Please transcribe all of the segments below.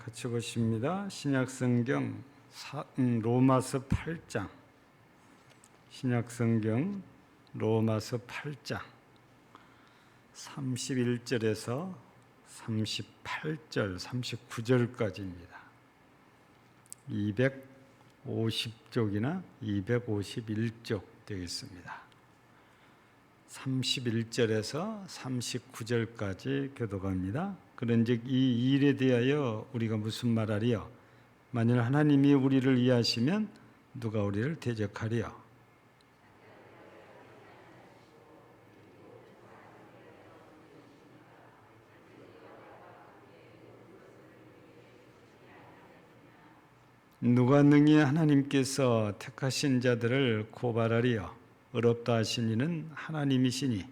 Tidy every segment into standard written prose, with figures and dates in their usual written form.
같이 보십니다. 신약성경 로마서 8장. 신약성경 로마서 8장 31절에서 38절, 39절까지입니다. 250쪽이나 251쪽 되겠습니다. 31절에서 39절까지 교독합니다. 그런즉 이 일에 대하여 우리가 무슨 말하리요? 만일 하나님이 우리를 위하시면 누가 우리를 대적하리요? 누가 능히 하나님께서 택하신 자들을 고발하리요? 의롭다 하신 이는 하나님이시니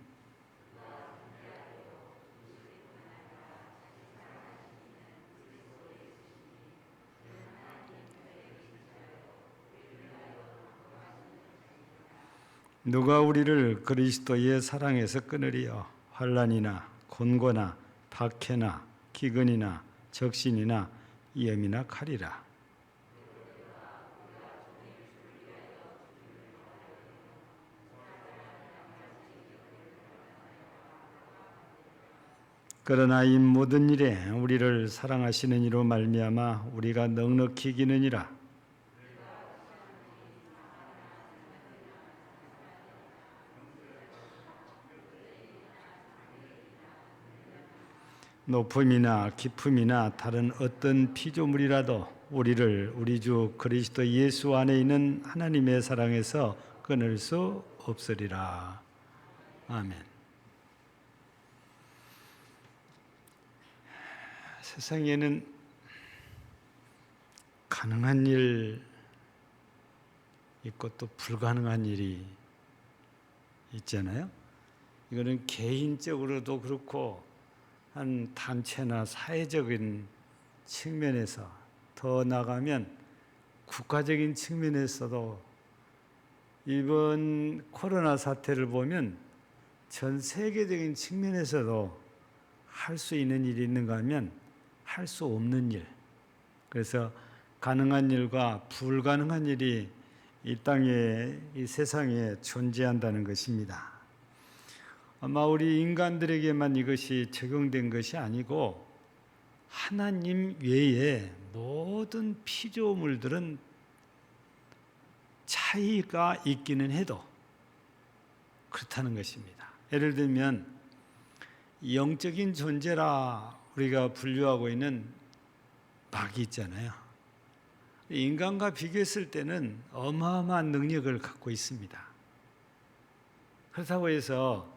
누가 우리를 그리스도의 사랑에서 끊으리요? 환난이나 곤고나 박해나 기근이나 적신이나 위험이나 칼이라. 그러나 이 모든 일에 우리를 사랑하시는 이로 말미암아 우리가 넉넉히 이기느니라. 높음이나 깊음이나 다른 어떤 피조물이라도 우리를 우리 주 그리스도 예수 안에 있는 하나님의 사랑에서 끊을 수 없으리라. 아멘. 세상에는 가능한 일 있고 또 불가능한 일이 있잖아요. 이거는 개인적으로도 그렇고 한 단체나 사회적인 측면에서 더 나가면 국가적인 측면에서도 이번 코로나 사태를 보면 전 세계적인 측면에서도 할 수 있는 일이 있는가 하면 할 수 없는 일. 그래서 가능한 일과 불가능한 일이 이 땅에, 이 세상에 존재한다는 것입니다. 아마 우리 인간들에게만 이것이 적용된 것이 아니고 하나님 외에 모든 피조물들은 차이가 있기는 해도 그렇다는 것입니다. 예를 들면 영적인 존재라 우리가 분류하고 있는 마귀 있잖아요. 인간과 비교했을 때는 어마어마한 능력을 갖고 있습니다. 그렇다고 해서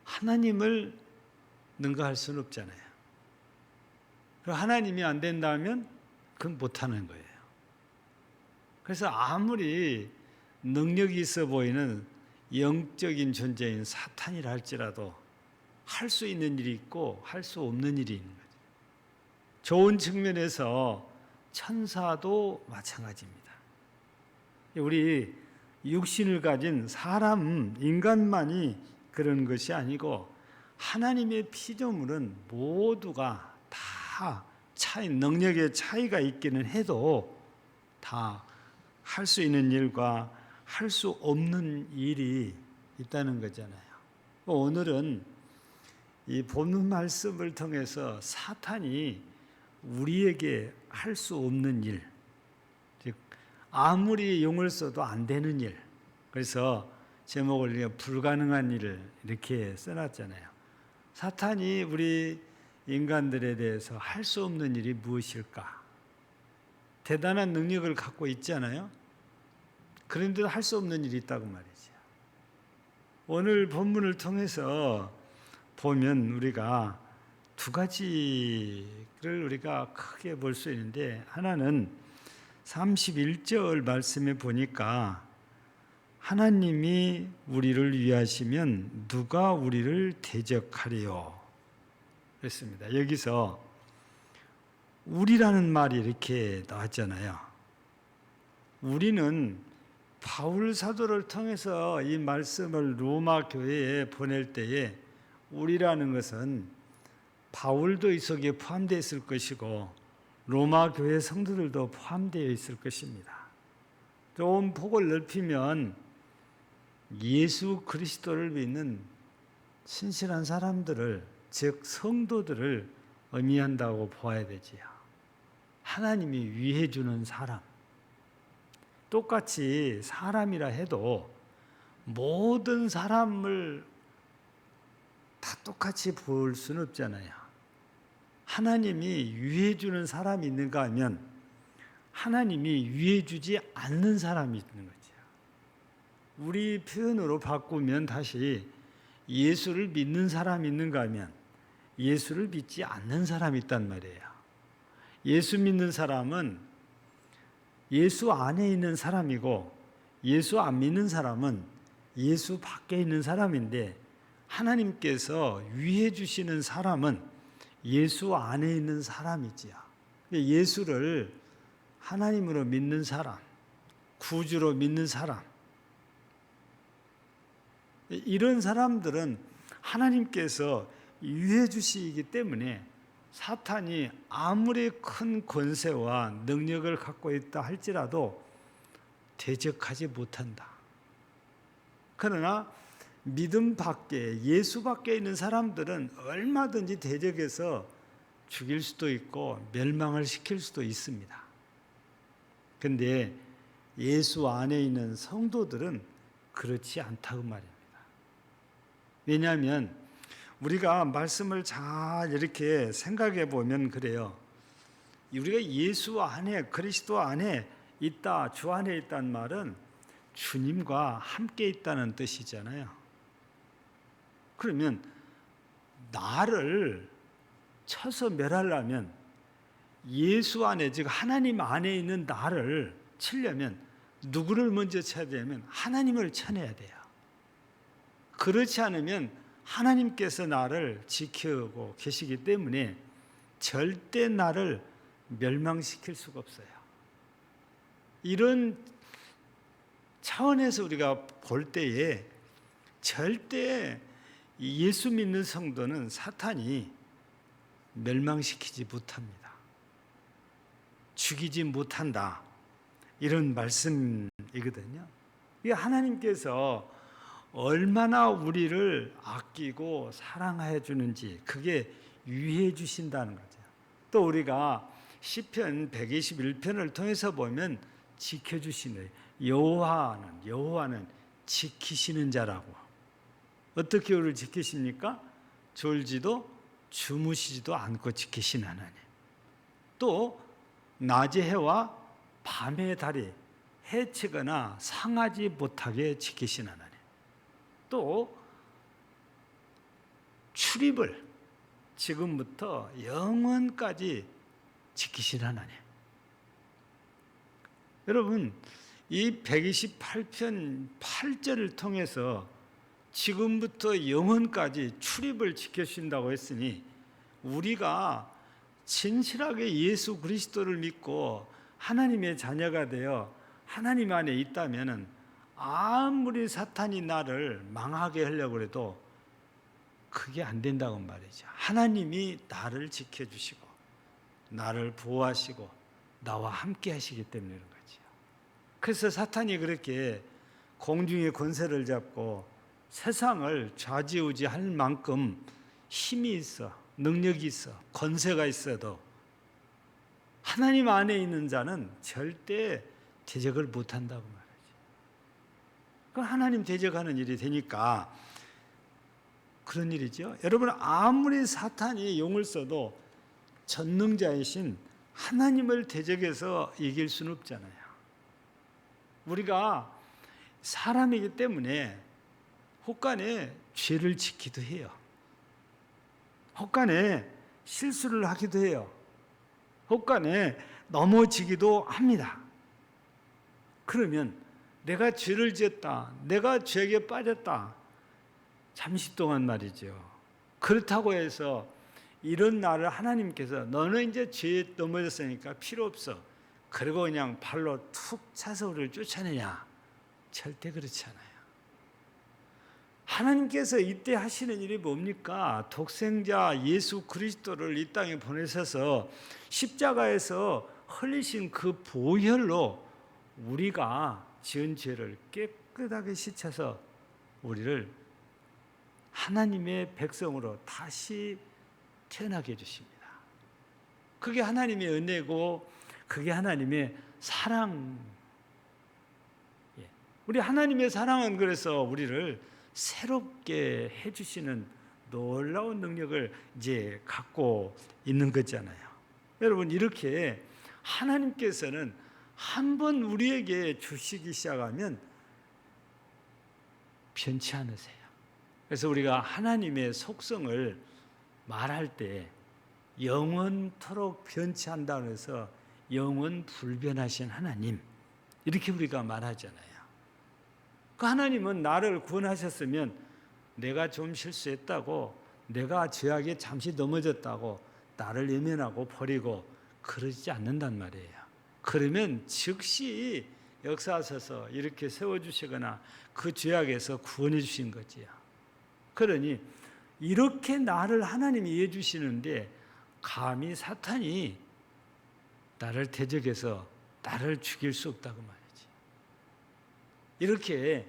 하나님을 능가할 수는 없잖아요. 그리고 하나님이 안 된다면 그건 못하는 거예요. 그래서 아무리 능력이 있어 보이는 영적인 존재인 사탄이라 할지라도 할 수 있는 일이 있고 할 수 없는 일이 있는 거죠. 좋은 측면에서 천사도 마찬가지입니다. 우리 육신을 가진 사람, 인간만이 그런 것이 아니고 하나님의 피조물은 모두가 다 능력의 차이가 있기는 해도 다 할 수 있는 일과 할 수 없는 일이 있다는 거잖아요. 오늘은 이 본문 말씀을 통해서 사탄이 우리에게 할 수 없는 일, 즉 아무리 용을 써도 안 되는 일, 그래서 제목을 불가능한 일을 이렇게 써놨잖아요. 사탄이 우리 인간들에 대해서 할 수 없는 일이 무엇일까? 대단한 능력을 갖고 있잖아요. 그런데도 할 수 없는 일이 있다고 말이죠. 오늘 본문을 통해서 보면 우리가 두 가지를 우리가 크게 볼 수 있는데, 하나는 31절 말씀에 보니까 하나님이 우리를 위하시면 누가 우리를 대적하리요? 그랬습니다. 여기서 우리라는 말이 이렇게 나왔잖아요. 우리는 바울 사도를 통해서 이 말씀을 로마 교회에 보낼 때에 우리라는 것은 바울도 이 속에 포함되어 있을 것이고 로마 교회 성도들도 포함되어 있을 것입니다. 좀 폭을 넓히면 예수 그리스도를 믿는 신실한 사람들을, 즉 성도들을 의미한다고 보아야 되지요. 하나님이 위해 주는 사람. 똑같이 사람이라 해도 모든 사람을 다 똑같이 볼 수는 없잖아요. 하나님이 위해 주는 사람이 있는가 하면 하나님이 위해 주지 않는 사람이 있는 거죠. 우리 표현으로 바꾸면 다시 예수를 믿는 사람이 있는가 하면 예수를 믿지 않는 사람이 있단 말이에요. 예수 믿는 사람은 예수 안에 있는 사람이고 예수 안 믿는 사람은 예수 밖에 있는 사람인데, 하나님께서 위해 주시는 사람은 예수 안에 있는 사람이지요. 예수를 하나님으로 믿는 사람, 구주로 믿는 사람, 이런 사람들은 하나님께서 위해 주시기 때문에 사탄이 아무리 큰 권세와 능력을 갖고 있다 할지라도 대적하지 못한다. 그러나 믿음 밖에, 예수 밖에 있는 사람들은 얼마든지 대적해서 죽일 수도 있고 멸망을 시킬 수도 있습니다. 그런데 예수 안에 있는 성도들은 그렇지 않다고 말입니다. 왜냐하면 우리가 말씀을 잘 이렇게 생각해 보면 그래요. 우리가 예수 안에, 그리스도 안에 있다, 주 안에 있다는 말은 주님과 함께 있다는 뜻이잖아요. 그러면 나를 쳐서 멸하려면 예수 안에, 즉 하나님 안에 있는 나를 치려면 누구를 먼저 쳐야 되냐면 하나님을 쳐내야 돼요. 그렇지 않으면 하나님께서 나를 지키고 계시기 때문에 절대 나를 멸망시킬 수가 없어요. 이런 차원에서 우리가 볼 때에 절대 예수 믿는 성도는 사탄이 멸망시키지 못합니다. 죽이지 못한다. 이런 말씀이거든요. 이게 하나님께서 얼마나 우리를 아끼고 사랑해 주는지 그게 위해 주신다는 거죠. 또 우리가 시편 121편을 통해서 보면 지켜주시는, 여호와는 지키시는 자라고. 어떻게 우리를 지키십니까? 졸지도 주무시지도 않고 지키시는 하나님. 또 낮의 해와 밤의 달이 해치거나 상하지 못하게 지키시는 하나님. 또 출입을 지금부터 영원까지 지키시는 하나님. 여러분, 이 128편 8절을 통해서 지금부터 영원까지 출입을 지켜주신다고 했으니 우리가 진실하게 예수 그리스도를 믿고 하나님의 자녀가 되어 하나님 안에 있다면 아무리 사탄이 나를 망하게 하려고 해도 그게 안 된다고 말이죠. 하나님이 나를 지켜주시고 나를 보호하시고 나와 함께 하시기 때문에 그런 거죠. 그래서 사탄이 그렇게 공중의 권세를 잡고 세상을 좌지우지할 만큼 힘이 있어, 능력이 있어, 권세가 있어도 하나님 안에 있는 자는 절대 대적을 못한다고 말이죠. 그 하나님 대적하는 일이 되니까 그런 일이죠. 여러분, 아무리 사탄이 용을 써도 전능자이신 하나님을 대적해서 이길 수는 없잖아요. 우리가 사람이기 때문에 혹간에 죄를 짓기도 해요. 혹간에 실수를 하기도 해요. 혹간에 넘어지기도 합니다. 그러면 내가 죄를 지었다, 내가 죄에 빠졌다, 잠시 동안 말이죠. 그렇다고 해서 이런 나를 하나님께서 너는 이제 죄에 넘어졌으니까 필요 없어, 그리고 그냥 발로 툭 차서 우리를 쫓아내냐? 절대 그렇지 않아요. 하나님께서 이때 하시는 일이 뭡니까? 독생자 예수 그리스도를 이 땅에 보내셔서 십자가에서 흘리신 그 보혈로 우리가 지은 죄를 깨끗하게 씻어서 우리를 하나님의 백성으로 다시 태어나게 해주십니다. 그게 하나님의 은혜고 그게 하나님의 사랑. 우리 하나님의 사랑은 그래서 우리를 새롭게 해주시는 놀라운 능력을 이제 갖고 있는 거잖아요. 여러분, 이렇게 하나님께서는 한번 우리에게 주시기 시작하면 변치 않으세요. 그래서 우리가 하나님의 속성을 말할 때 영원토록 변치 않다고 해서 영원 불변하신 하나님, 이렇게 우리가 말하잖아요. 그 하나님은 나를 구원하셨으면 내가 좀 실수했다고, 내가 죄악에 잠시 넘어졌다고 나를 외면하고 버리고 그러지 않는단 말이에요. 그러면 즉시 역사하셔서 이렇게 세워주시거나 그 죄악에서 구원해 주신 거지요. 그러니 이렇게 나를 하나님이 이해해 주시는데 감히 사탄이 나를 대적해서 나를 죽일 수 없다고 말이지. 이렇게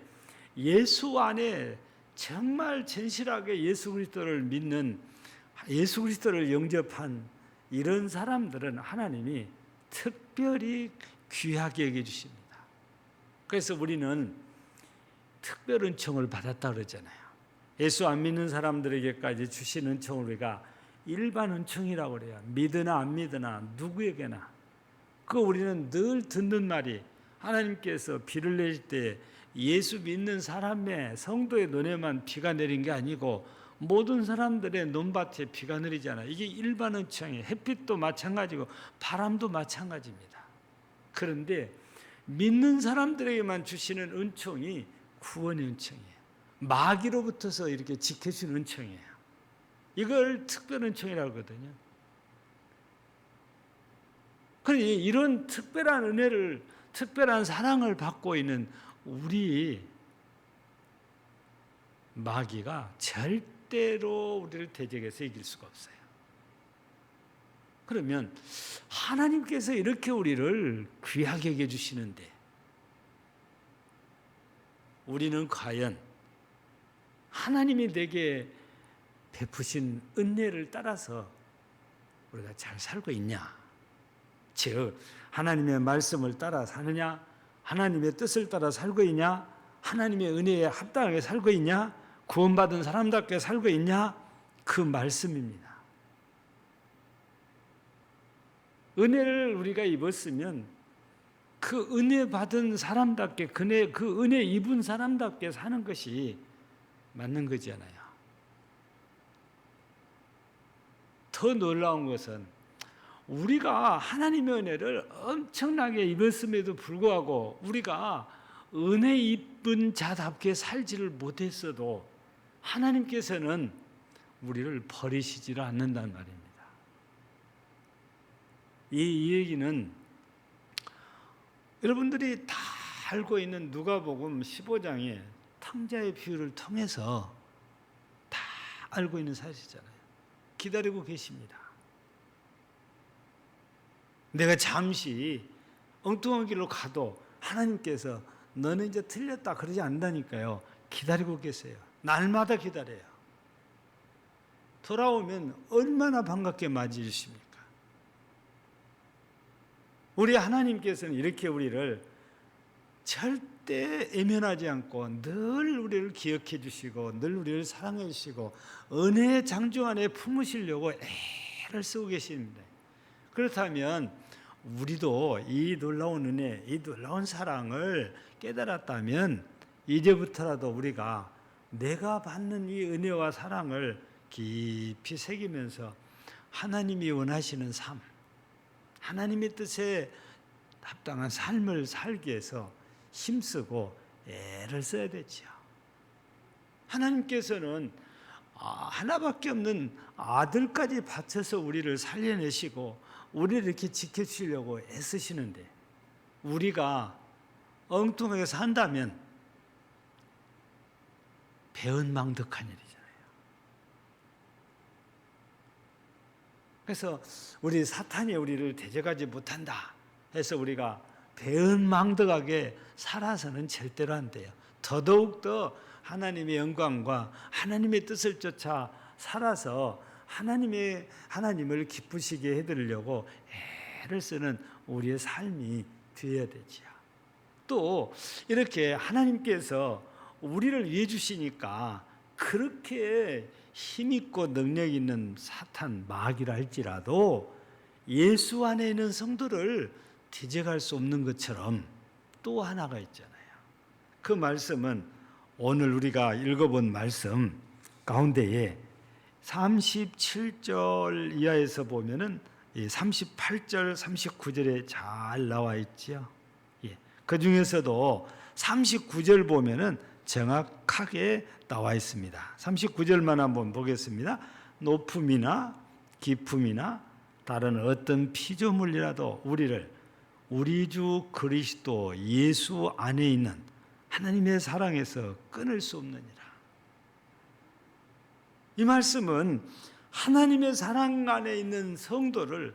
예수 안에 정말 진실하게 예수 그리스도를 믿는, 예수 그리스도를 영접한 이런 사람들은 하나님이 특별히 귀하게 여겨 주십니다. 그래서 우리는 특별 은총을 받았다 그러잖아요. 예수 안 믿는 사람들에게까지 주신 은총을 우리가 일반 은총이라고 그래요. 믿으나 안 믿으나 누구에게나. 우리는 늘 듣는 말이, 하나님께서 비를 내릴 때 예수 믿는 사람의 성도의 눈에만 비가 내린 게 아니고 모든 사람들의 논밭에 비가 내리잖아요. 이게 일반 은총이에요. 햇빛도 마찬가지고 바람도 마찬가지입니다. 그런데 믿는 사람들에게만 주시는 은총이 구원의 은총이에요. 마귀로부터서 이렇게 지켜주는 은총이에요. 이걸 특별 은총이라고 하거든요. 그러니 이런 특별한 은혜를, 특별한 사랑을 받고 있는 우리 마귀가 절대로 우리를 대적해서 이길 수가 없어요. 그러면 하나님께서 이렇게 우리를 귀하게 여겨주시는데 우리는 과연 하나님이 내게 베푸신 은혜를 따라서 우리가 잘 살고 있냐? 즉 하나님의 말씀을 따라 사느냐? 하나님의 뜻을 따라 살고 있냐? 하나님의 은혜에 합당하게 살고 있냐? 구원받은 사람답게 살고 있냐? 그 말씀입니다. 은혜를 우리가 입었으면 그 은혜 받은 사람답게, 그 은혜 입은 사람답게 사는 것이 맞는 거잖아요. 더 놀라운 것은 우리가 하나님의 은혜를 엄청나게 입었음에도 불구하고 우리가 은혜 입은 자답게 살지를 못했어도 하나님께서는 우리를 버리시지를 않는다는 말입니다. 이 얘기는 여러분들이 다 알고 있는 누가복음 15장의 탕자의 비유를 통해서 다 알고 있는 사실이잖아요. 기다리고 계십니다. 내가 잠시 엉뚱한 길로 가도 하나님께서 너는 이제 틀렸다 그러지 않는다니까요. 기다리고 계세요. 날마다 기다려요. 돌아오면 얼마나 반갑게 맞이해 주십니까? 우리 하나님께서는 이렇게 우리를 절대 애면하지 않고 늘 우리를 기억해 주시고 늘 우리를 사랑해 주시고 은혜의 장중 안에 품으시려고 애를 쓰고 계십니다. 그렇다면 우리도 이 놀라운 은혜, 이 놀라운 사랑을 깨달았다면 이제부터라도 우리가 내가 받는 이 은혜와 사랑을 깊이 새기면서 하나님이 원하시는 삶, 하나님의 뜻에 합당한 삶을 살기 위해서 힘쓰고 애를 써야 되죠. 하나님께서는 하나밖에 없는 아들까지 바쳐서 우리를 살려내시고 우리를 이렇게 지켜주시려고 애쓰시는데 우리가 엉뚱하게 산다면 배은망덕한 일이잖아요. 그래서 우리 사탄이 우리를 대적하지 못한다 해서 우리가 배은망덕하게 살아서는 절대로 안 돼요. 더더욱더 하나님의 영광과 하나님의 뜻을 쫓아 살아서 하나님을 기쁘시게 해드리려고 애를 쓰는 우리의 삶이 되어야 되지요. 또 이렇게 하나님께서 우리를 위해 주시니까 그렇게 힘있고 능력 있는 사탄 마귀라 할지라도 예수 안에 있는 성도를 대적할 수 없는 것처럼 또 하나가 있잖아요. 그 말씀은 오늘 우리가 읽어본 말씀 가운데에 37절 이하에서 보면은 38절, 39절에 잘 나와 있지요. 그 중에서도 39절 보면은 정확하게 나와 있습니다. 39절만 한번 보겠습니다. 높음이나 깊음이나 다른 어떤 피조물이라도 우리를 우리 주 그리스도 예수 안에 있는 하나님의 사랑에서 끊을 수 없느니라. 이 말씀은 하나님의 사랑 안에 있는 성도를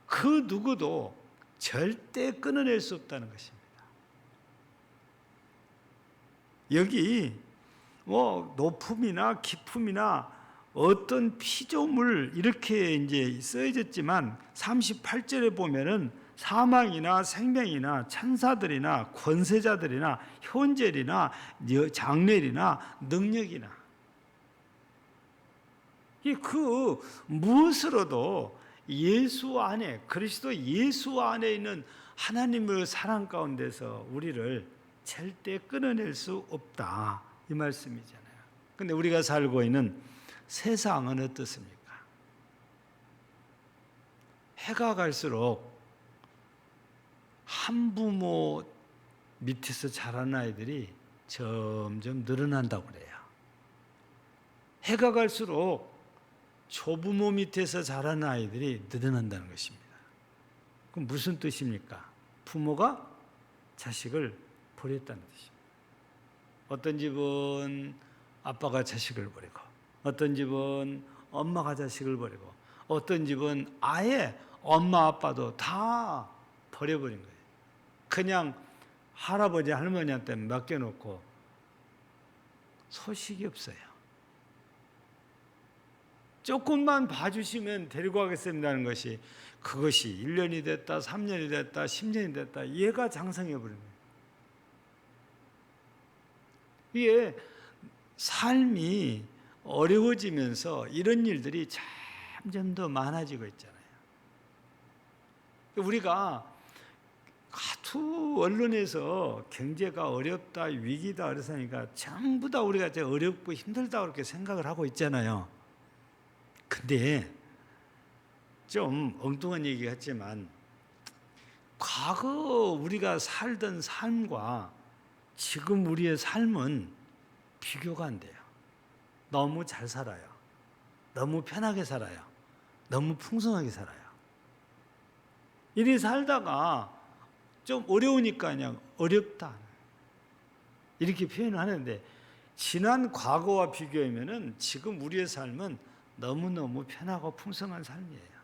그 누구도 절대 끊어낼 수 없다는 것입니다. 여기 높음이나 깊음이나 어떤 피조물 이렇게 이제 써졌지만 38절에 보면은 사망이나 생명이나 천사들이나 권세자들이나 현재이나 장래이나 능력이나 그 무엇으로도 예수 안에 그리스도 예수 안에 있는 하나님의 사랑 가운데서 우리를 절대 끊어낼 수 없다 이 말씀이잖아요. 근데 우리가 살고 있는 세상은 어떻습니까? 해가 갈수록 한부모 밑에서 자란 아이들이 점점 늘어난다고 그래요. 해가 갈수록 조부모 밑에서 자란 아이들이 늘어난다는 것입니다. 그럼 무슨 뜻입니까? 부모가 자식을 버렸다는 뜻입니다. 어떤 집은 아빠가 자식을 버리고 어떤 집은 엄마가 자식을 버리고 어떤 집은 아예 엄마 아빠도 다 버려버린 거예요. 그냥 할아버지 할머니한테 맡겨놓고 소식이 없어요. 조금만 봐주시면 데리고 가겠습니다는 것이 그것이 1년이 됐다 3년이 됐다 10년이 됐다 얘가 장성해버린 거예요. 이게 삶이 어려워지면서 이런 일들이 점점 더 많아지고 있잖아요. 우리가 하도 언론에서 경제가 어렵다, 위기다 그러니까 전부 다 우리가 어렵고 힘들다 그렇게 생각을 하고 있잖아요. 근데 좀 엉뚱한 얘기 같지만 과거 우리가 살던 삶과 지금 우리의 삶은 비교가 안 돼요. 너무 잘 살아요. 너무 편하게 살아요. 너무 풍성하게 살아요. 이리 살다가 좀 어려우니까 그냥 어렵다 이렇게 표현을 하는데 지난 과거와 비교하면은 지금 우리의 삶은 너무너무 편하고 풍성한 삶이에요.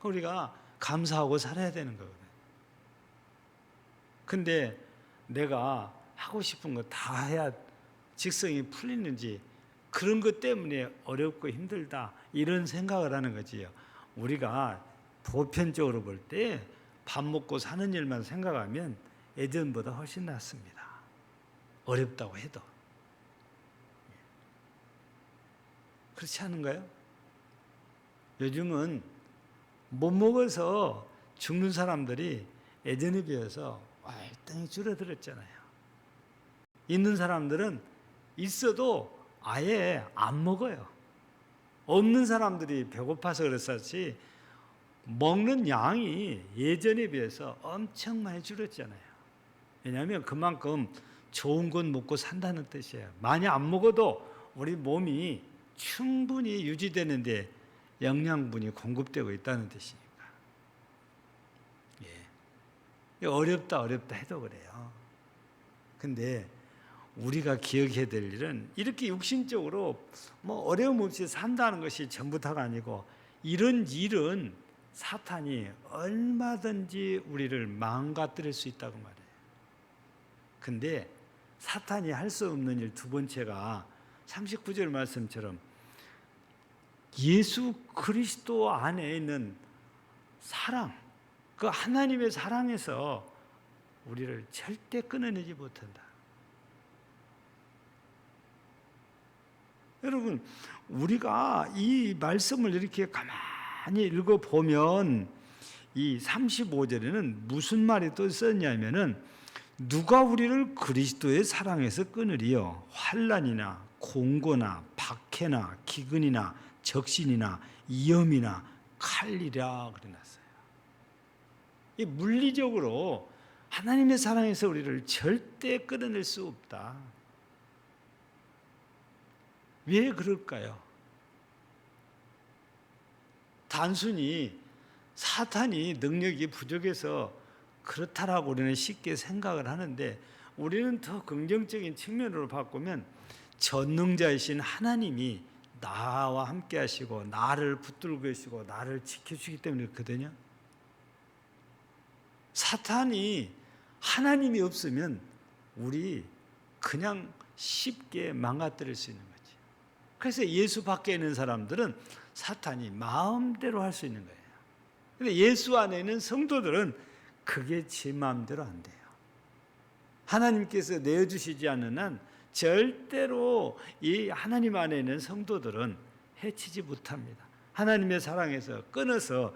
우리가 감사하고 살아야 되는 거거든요. 근데 내가 하고 싶은 거 다 해야 직성이 풀리는지 그런 것 때문에 어렵고 힘들다 이런 생각을 하는 거지요. 우리가 보편적으로 볼 때 밥 먹고 사는 일만 생각하면 예전보다 훨씬 낫습니다. 어렵다고 해도. 그렇지 않은가요? 요즘은 못 먹어서 죽는 사람들이 예전에 비해서 월등히 줄어들었잖아요. 있는 사람들은 있어도 아예 안 먹어요. 없는 사람들이 배고파서 그랬었지 먹는 양이 예전에 비해서 엄청 많이 줄었잖아요. 왜냐하면 그만큼 좋은 것 먹고 산다는 뜻이에요. 많이 안 먹어도 우리 몸이 충분히 유지되는데 영양분이 공급되고 있다는 뜻이니까. 어렵다 해도 그래요. 근데 우리가 기억해야 될 일은 이렇게 육신적으로 뭐 어려움 없이 산다는 것이 전부 다가 아니고, 이런 일은 사탄이 얼마든지 우리를 망가뜨릴 수 있다고 말해요. 근데 사탄이 할 수 없는 일 두 번째가 39절 말씀처럼 예수 그리스도 안에 있는 사랑, 그 하나님의 사랑에서 우리를 절대 끊어내지 못한다. 여러분, 우리가 이 말씀을 이렇게 가만히 읽어보면 이 35절에는 무슨 말이 또 썼냐면은, 누가 우리를 그리스도의 사랑에서 끊으리요? 환난이나 공고나 박해나 기근이나 적신이나 위험이나 칼이라 그래놨어요. 이 물리적으로 하나님의 사랑에서 우리를 절대 끊어낼 수 없다. 왜 그럴까요? 단순히 사탄이 능력이 부족해서 그렇다라고 우리는 쉽게 생각을 하는데, 우리는 더 긍정적인 측면으로 바꾸면 전능자이신 하나님이 나와 함께 하시고 나를 붙들고 계시고 나를 지켜주기 때문에 그렇거든요. 사탄이 하나님이 없으면 우리 그냥 쉽게 망가뜨릴 수 있는 거지. 그래서 예수 밖에 있는 사람들은 사탄이 마음대로 할 수 있는 거예요. 근데 예수 안에 있는 성도들은 그게 제 마음대로 안 돼요. 하나님께서 내어주시지 않는 한 절대로 이 하나님 안에 있는 성도들은 해치지 못합니다. 하나님의 사랑에서 끊어서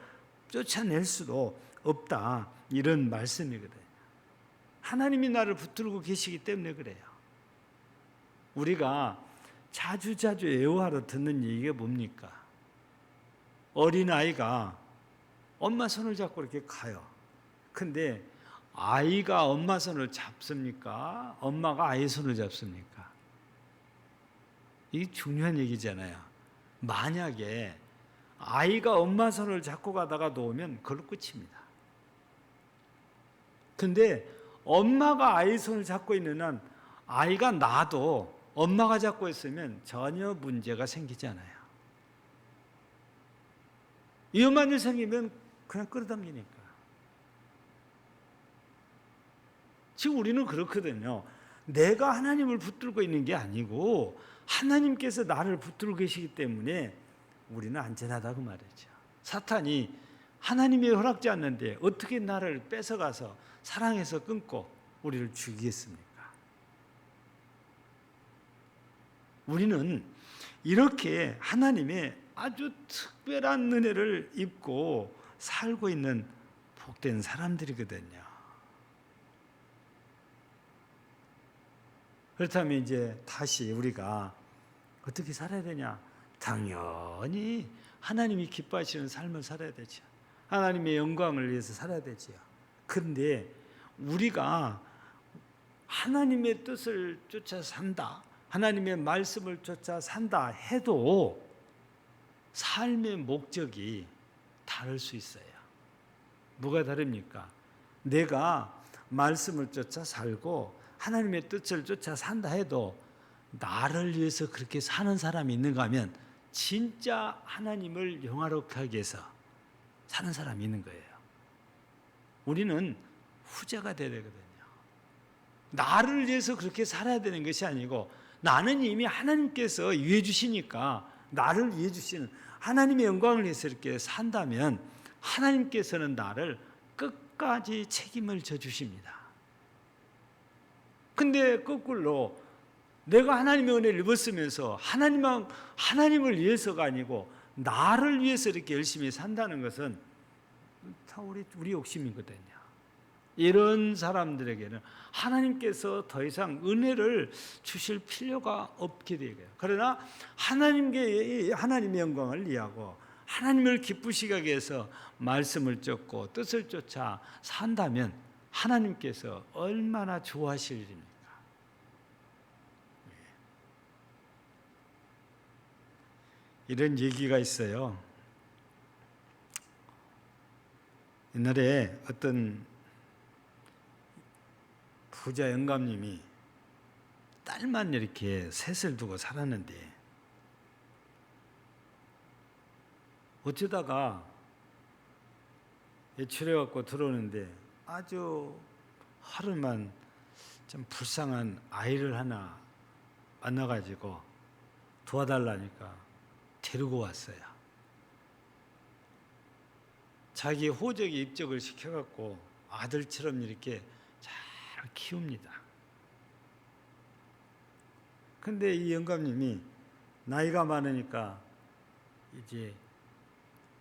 쫓아낼 수도 없다, 이런 말씀이거든요. 하나님이 나를 붙들고 계시기 때문에 그래요. 우리가 자주자주 애호하러 듣는 얘기가 뭡니까? 어린아이가 엄마 손을 잡고 이렇게 가요. 근데 아이가 엄마 손을 잡습니까? 엄마가 아이 손을 잡습니까? 이게 중요한 얘기잖아요. 만약에 아이가 엄마 손을 잡고 가다가 놓으면 그걸로 끝입니다. 근데 엄마가 아이 손을 잡고 있는 한 아이가 나도 엄마가 잡고 있으면 전혀 문제가 생기지 않아요. 위험한 일 생기면 그냥 끌어당기니까. 지금 우리는 그렇거든요. 내가 하나님을 붙들고 있는 게 아니고 하나님께서 나를 붙들고 계시기 때문에 우리는 안전하다고 말이죠. 사탄이 하나님이 허락지 않는데 어떻게 나를 뺏어가서 사랑해서 끊고 우리를 죽이겠습니까? 우리는 이렇게 하나님의 아주 특별한 은혜를 입고 살고 있는 복된 사람들이거든요. 그렇다면 이제 다시 우리가 어떻게 살아야 되냐? 당연히 하나님이 기뻐하시는 삶을 살아야 되죠. 하나님의 영광을 위해서 살아야 되죠. 그런데 우리가 하나님의 뜻을 쫓아 산다, 하나님의 말씀을 쫓아 산다 해도 삶의 목적이 다를 수 있어요. 뭐가 다릅니까? 내가 말씀을 쫓아 살고 하나님의 뜻을 쫓아 산다 해도 나를 위해서 그렇게 사는 사람이 있는가 하면 진짜 하나님을 영화롭게 하기 위해서 사는 사람이 있는 거예요. 우리는 후자가 되어야 되거든요. 나를 위해서 그렇게 살아야 되는 것이 아니고, 나는 이미 하나님께서 위해 주시니까 나를 위해 주시는 하나님의 영광을 위해서 이렇게 산다면 하나님께서는 나를 끝까지 책임을 져 주십니다. 근데 거꾸로 내가 하나님의 은혜를 입었으면서 하나님을 위해서가 아니고 나를 위해서 이렇게 열심히 산다는 것은 다 우리 욕심이거든요. 이런 사람들에게는 하나님께서 더 이상 은혜를 주실 필요가 없게 되고요. 그러나 하나님의 영광을 위하고 하나님을 기쁘시게 하기 위해서 말씀을 쫓고 뜻을 쫓아 산다면 하나님께서 얼마나 좋아하실 일입니까? 이런 얘기가 있어요. 옛날에 어떤 부자 영감님이 딸만 이렇게 셋을 두고 살았는데 어쩌다가 외출해갖고 들어오는데 아주 하루만 좀 불쌍한 아이를 하나 만나가지고 도와달라니까 데리고 왔어요. 자기 호적에 입적을 시켜갖고 아들처럼 이렇게 잘 키웁니다. 근데 이 영감님이 나이가 많으니까 이제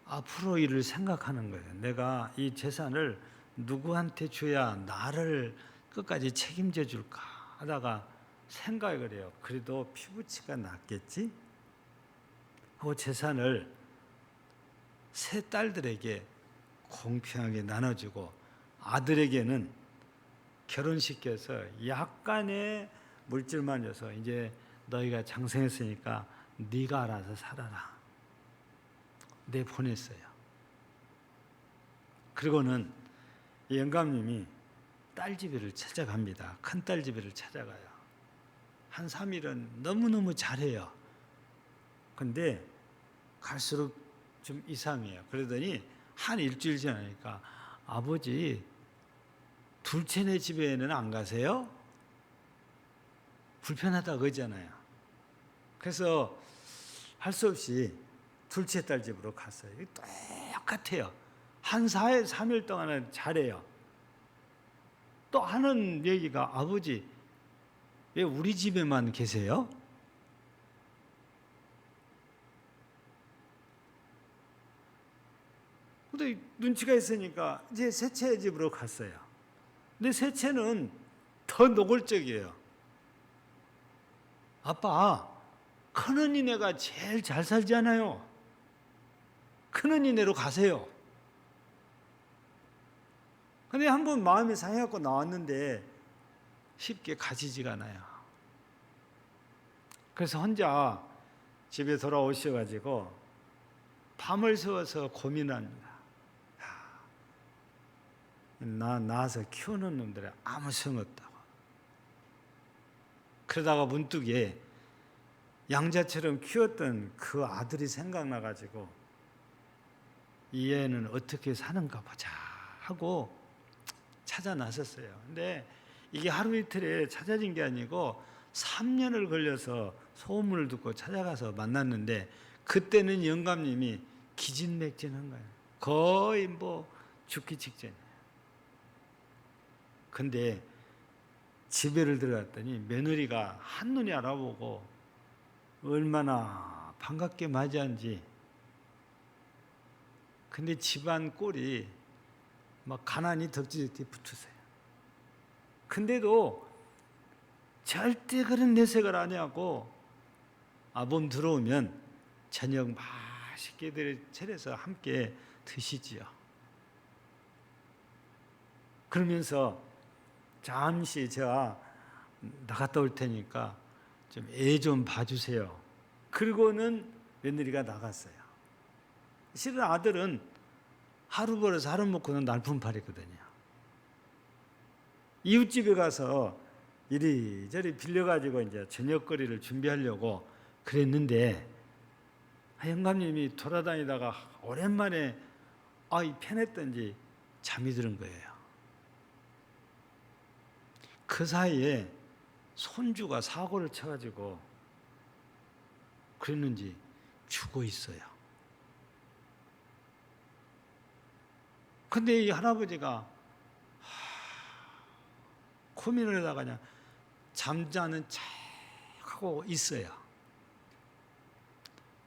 앞으로 일을 생각하는 거예요. 내가 이 재산을 누구한테 줘야 나를 끝까지 책임져 줄까 하다가 생각을 해요. 그래도 피부치가 낫겠지? 하고 재산을 세 딸들에게 공평하게 나눠주고 아들에게는 결혼시켜서 약간의 물질만 줘서 이제 너희가 장성했으니까 네가 알아서 살아라. 보냈어요. 그리고는 영감님이 딸집애를 찾아갑니다. 큰딸 집애를 찾아가요. 한 3일은 너무너무 잘해요. 근데 갈수록 좀 이상해요. 그러더니 한 일주일 지나니까 아버지 둘째네 집에는 안 가세요? 불편하다 그러잖아요. 그래서 할 수 없이 둘째 딸 집으로 갔어요. 똑같아요. 한 4일, 3일 동안은 잘해요. 또 하는 얘기가 아버지 왜 우리 집에만 계세요? 근데 눈치가 있으니까 이제 셋째 집으로 갔어요. 근데 셋째는 더 노골적이에요. 아빠, 큰언니네가 제일 잘 살잖아요. 큰언니네로 가세요. 근데 한번 마음이 상해갖고 나왔는데 쉽게 가지지가 않아요. 그래서 혼자 집에 돌아오셔가지고 밤을 새워서 고민합니다. 나 낳아서 키우는 놈들이 아무 소용없다고. 그러다가 문득에 양자처럼 키웠던 그 아들이 생각나가지고 이 애는 어떻게 사는가 보자 하고 찾아 나섰어요. 근데 이게 하루 이틀에 찾아진 게 아니고 3년을 걸려서 소문을 듣고 찾아가서 만났는데 그때는 영감님이 기진맥진한 거예요. 거의 죽기 직전이에요. 근데 집에를 들어갔더니 며느리가 한눈에 알아보고 얼마나 반갑게 맞이한지. 근데 집안 꼴이 막 가난이 덕지덕지 붙으세요. 근데도 절대 그런 내색을 안 하고 아범 들어오면 저녁 맛있게 차려서 함께 드시지요. 그러면서 잠시 제가 나갔다 올 테니까 좀 애 좀 봐주세요. 그리고는 며느리가 나갔어요. 실은 아들은 하루 벌어서 하루 먹고는 날품팔이거든요. 이웃집에 가서 이리저리 빌려가지고 이제 저녁거리를 준비하려고 그랬는데 영감님이 돌아다니다가 오랜만에 편했던지 잠이 드는 거예요. 그 사이에 손주가 사고를 쳐가지고 그랬는지 죽어 있어요. 근데 이 할아버지가 고민을 하다가 그냥 잠자는 척 하고 있어요.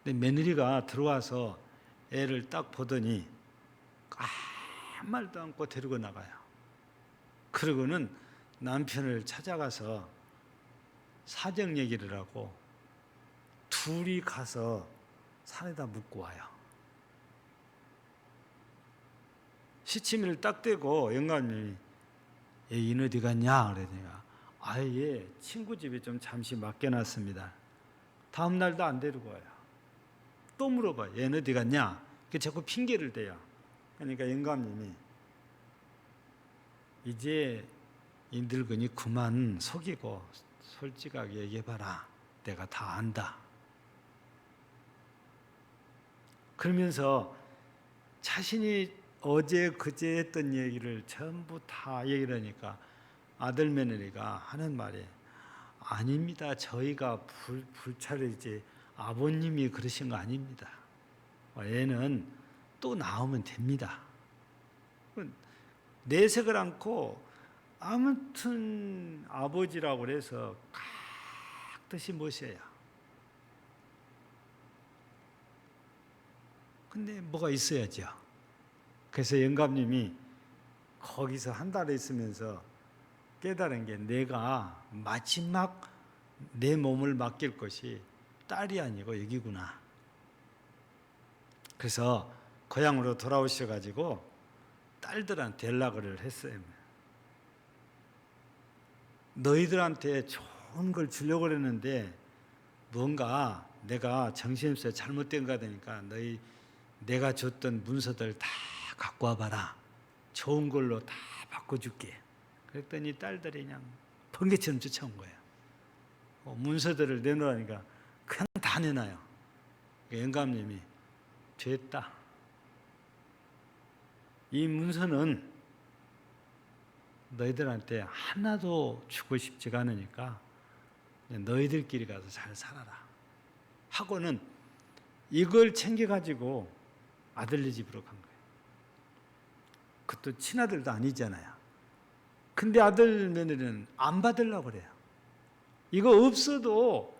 근데 며느리가 들어와서 애를 딱 보더니 아무 말도 않고 데리고 나가요. 그러고는 남편을 찾아가서 사정 얘기를 하고 둘이 가서 산에다 묻고 와요. 시치미를 딱 떼고 영감님이 얘는 어디 갔냐 그러니까 아예 친구 집에 좀 잠시 맡겨놨습니다. 다음 날도 안 데리고 와요. 또 물어봐요. 얘는 어디 갔냐? 자꾸 핑계를 대요. 그러니까 영감님이 이제 이 늙은이 그만 속이고 솔직하게 얘기해봐라. 내가 다 안다. 그러면서 자신이 어제 그제 했던 얘기를 전부 다 얘기를 하니까 아들 며느리가 하는 말이 아닙니다. 저희가 불찰이지 아버님이 그러신 거 아닙니다. 애는 또 나오면 됩니다. 내색을 않고 아무튼 아버지라고 그래서 깍듯이 모셔야. 근데 뭐가 있어야죠. 그래서 영감님이 거기서 한 달 있으면서 깨달은 게 내가 마지막 내 몸을 맡길 것이 딸이 아니고 여기구나. 그래서 고향으로 돌아오셔가지고 딸들한테 연락을 했어요. 너희들한테 좋은 걸 주려고 그랬는데 뭔가 내가 정신없어 잘못된 거 같으니까 내가 줬던 문서들 다 갖고 와봐라. 좋은 걸로 다 바꿔줄게. 그랬더니 딸들이 그냥 번개처럼 쫓아온 거예요. 문서들을 내놓으라니까 그냥 다 내놔요. 영감님이 됐다. 이 문서는 너희들한테 하나도 주고 싶지가 않으니까 너희들끼리 가서 잘 살아라. 하고는 이걸 챙겨가지고 아들네 집으로 간 거예요. 그것도 친아들도 아니잖아요. 근데 아들 며느리는 안 받으려고 그래요. 이거 없어도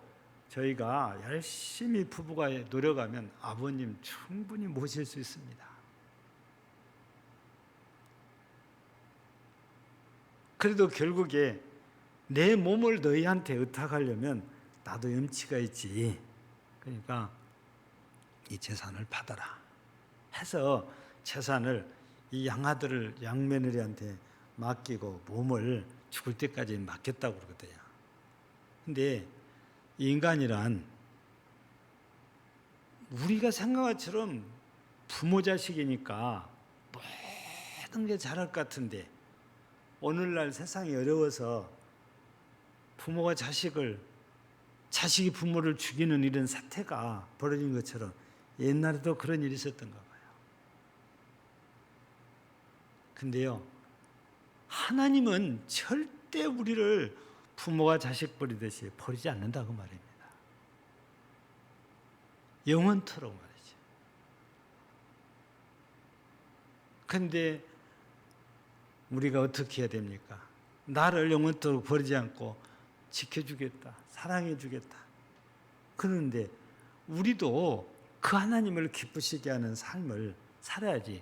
저희가 열심히 부부가 노력하면 아버님 충분히 모실 수 있습니다. 그래도 결국에 내 몸을 너희한테 의탁하려면 나도 염치가 있지. 그러니까 이 재산을 받아라 해서 재산을 이 양아들을 양며느리한테 맡기고 몸을 죽을 때까지 맡겼다고 그러거든요. 근데 인간이란 우리가 생각한 것처럼 부모 자식이니까 모든 게 잘할 것 같은데 오늘날 세상이 어려워서 부모가 자식이 부모를 죽이는 이런 사태가 벌어진 것처럼 옛날에도 그런 일이 있었던가 봐요. 근데요, 하나님은 절대 우리를 부모가 자식 버리듯이 버리지 않는다고 말입니다. 영원토록 말이죠. 근데 우리가 어떻게 해야 됩니까? 나를 영원토록 버리지 않고 지켜주겠다, 사랑해주겠다. 그런데 우리도 그 하나님을 기쁘시게 하는 삶을 살아야지.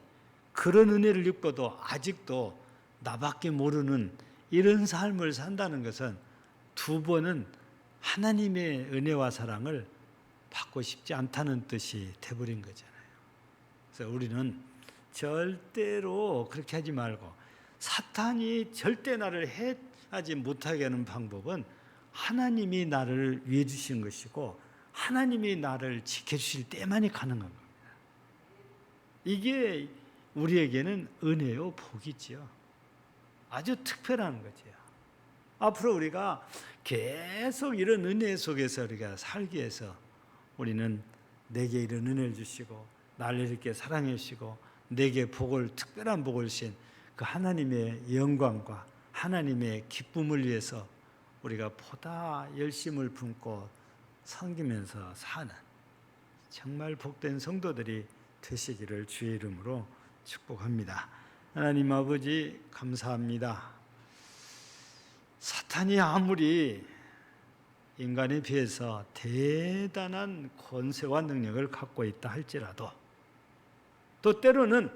그런 은혜를 입고도 아직도 나밖에 모르는 이런 삶을 산다는 것은 두 번은 하나님의 은혜와 사랑을 받고 싶지 않다는 뜻이 돼버린 거잖아요. 그래서 우리는 절대로 그렇게 하지 말고 사탄이 절대 나를 해하지 못하게 하는 방법은 하나님이 나를 위해 주신 것이고 하나님이 나를 지켜주실 때만이 가능한 겁니다. 이게 우리에게는 은혜요 복이지요. 아주 특별한 거죠. 앞으로 우리가 계속 이런 은혜 속에서 우리가 살기 위해서 우리는 내게 이런 은혜를 주시고 나를 이렇게 사랑해 주시고 내게 특별한 복을 주신 그 하나님의 영광과 하나님의 기쁨을 위해서 우리가 보다 열심을 품고 섬기면서 사는 정말 복된 성도들이 되시기를 주의 이름으로 축복합니다. 하나님 아버지 감사합니다. 사탄이 아무리 인간에 비해서 대단한 권세와 능력을 갖고 있다 할지라도 또 때로는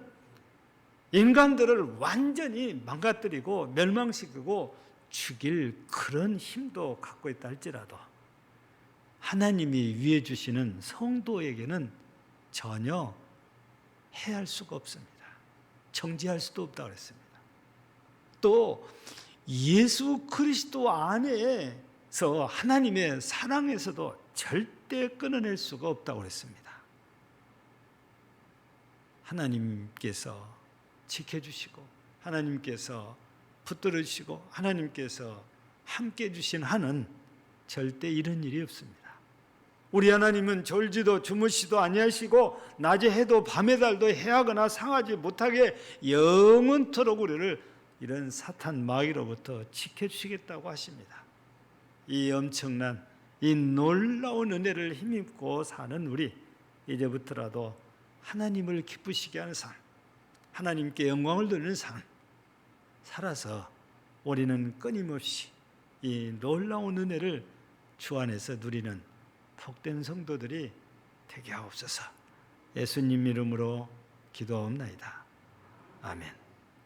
인간들을 완전히 망가뜨리고 멸망시키고 죽일 그런 힘도 갖고 있다 할지라도 하나님이 위해 주시는 성도에게는 전혀 해할 수가 없습니다. 정지할 수도 없다고 그랬습니다. 또 예수 그리스도 안에서 하나님의 사랑에서도 절대 끊어낼 수가 없다고 그랬습니다. 하나님께서 지켜주시고 하나님께서 붙들어 주시고 하나님께서 함께 해주신 한은 절대 이런 일이 없습니다. 우리 하나님은 졸지도 주무시도 아니하시고 낮에 해도 밤에 달도 해하거나 상하지 못하게 영원토록 우리를 이런 사탄 마귀로부터 지켜주시겠다고 하십니다. 이 엄청난 이 놀라운 은혜를 힘입고 사는 우리, 이제부터라도 하나님을 기쁘시게 하는 삶, 하나님께 영광을 돌리는 삶 살아서 우리는 끊임없이 이 놀라운 은혜를 주 안에서 누리는 복된 성도들이 되게 하옵소서. 예수님 이름으로 기도하옵나이다. 아멘.